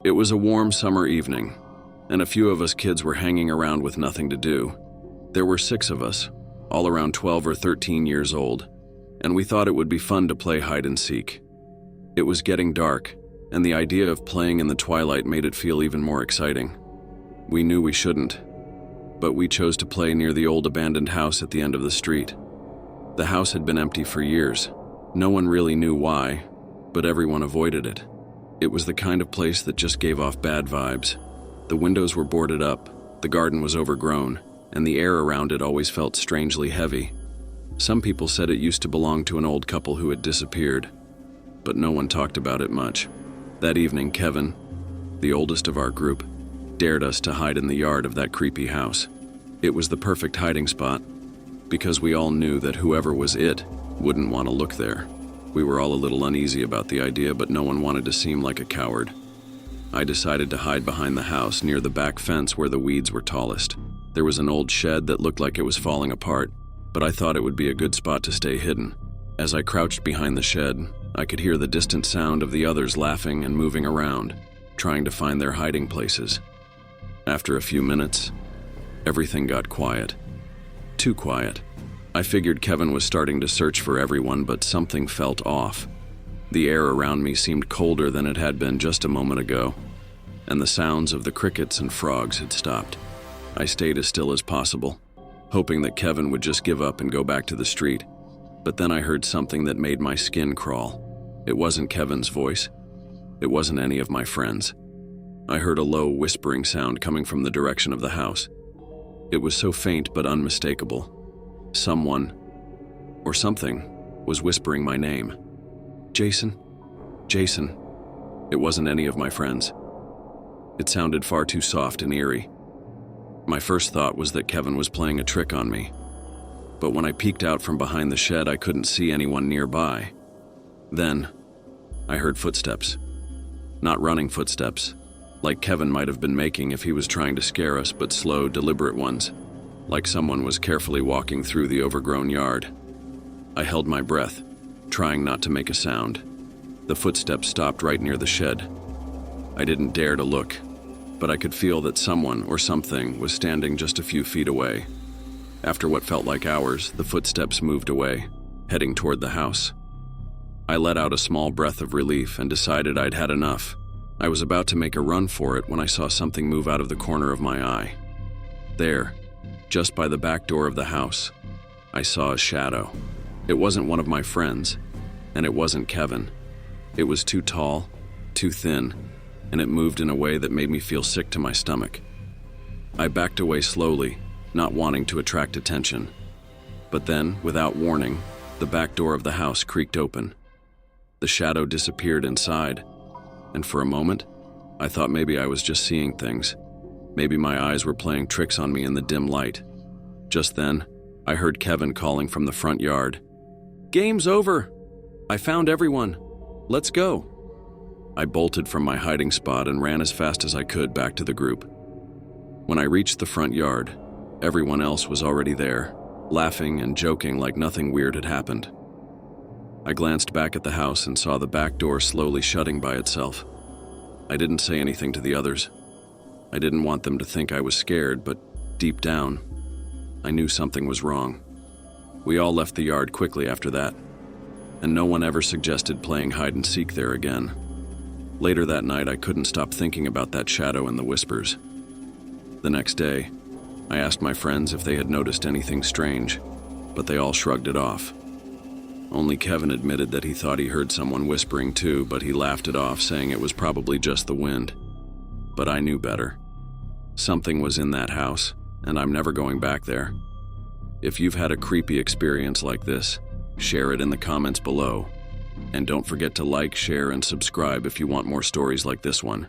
It was a warm summer evening, and a few of us kids were hanging around with nothing to do. There were 6 of us, all around 12 or 13 years old, and we thought it would be fun to play hide and seek. It was getting dark, and the idea of playing in the twilight made it feel even more exciting. We knew we shouldn't, but we chose to play near the old abandoned house at the end of the street. The house had been empty for years. No one really knew why, but everyone avoided it. It was the kind of place that just gave off bad vibes. The windows were boarded up, the garden was overgrown, and the air around it always felt strangely heavy. Some people said it used to belong to an old couple who had disappeared, but no one talked about it much. That evening, Kevin, the oldest of our group, dared us to hide in the yard of that creepy house. It was the perfect hiding spot, because we all knew that whoever was it wouldn't want to look there. We were all a little uneasy about the idea, but no one wanted to seem like a coward. I decided to hide behind the house near the back fence where the weeds were tallest. There was an old shed that looked like it was falling apart, but I thought it would be a good spot to stay hidden. As I crouched behind the shed, I could hear the distant sound of the others laughing and moving around, trying to find their hiding places. After a few minutes, everything got quiet. Too quiet. I figured Kevin was starting to search for everyone, but something felt off. The air around me seemed colder than it had been just a moment ago, and the sounds of the crickets and frogs had stopped. I stayed as still as possible, hoping that Kevin would just give up and go back to the street. But then I heard something that made my skin crawl. It wasn't Kevin's voice. It wasn't any of my friends. I heard a low whispering sound coming from the direction of the house. It was so faint but unmistakable. Someone, or something, was whispering my name. Jason? Jason. It wasn't any of my friends. It sounded far too soft and eerie. My first thought was that Kevin was playing a trick on me. But when I peeked out from behind the shed, I couldn't see anyone nearby. Then, I heard footsteps. Not running footsteps, like Kevin might have been making if he was trying to scare us, but slow, deliberate ones, like someone was carefully walking through the overgrown yard. I held my breath, trying not to make a sound. The footsteps stopped right near the shed. I didn't dare to look, but I could feel that someone or something was standing just a few feet away. After what felt like hours, the footsteps moved away, heading toward the house. I let out a small breath of relief and decided I'd had enough. I was about to make a run for it when I saw something move out of the corner of my eye. There, just by the back door of the house, I saw a shadow. It wasn't one of my friends, and it wasn't Kevin. It was too tall, too thin, and it moved in a way that made me feel sick to my stomach. I backed away slowly, not wanting to attract attention. But then, without warning, the back door of the house creaked open. The shadow disappeared inside, and for a moment, I thought maybe I was just seeing things. Maybe my eyes were playing tricks on me in the dim light. Just then, I heard Kevin calling from the front yard. "Game's over! I found everyone! Let's go!" I bolted from my hiding spot and ran as fast as I could back to the group. When I reached the front yard, everyone else was already there, laughing and joking like nothing weird had happened. I glanced back at the house and saw the back door slowly shutting by itself. I didn't say anything to the others. I didn't want them to think I was scared, but deep down, I knew something was wrong. We all left the yard quickly after that, and no one ever suggested playing hide and seek there again. Later that night, I couldn't stop thinking about that shadow and the whispers. The next day, I asked my friends if they had noticed anything strange, but they all shrugged it off. Only Kevin admitted that he thought he heard someone whispering too, but he laughed it off, saying it was probably just the wind. But I knew better. Something was in that house, and I'm never going back there. If you've had a creepy experience like this, share it in the comments below. And don't forget to like, share, and subscribe if you want more stories like this one.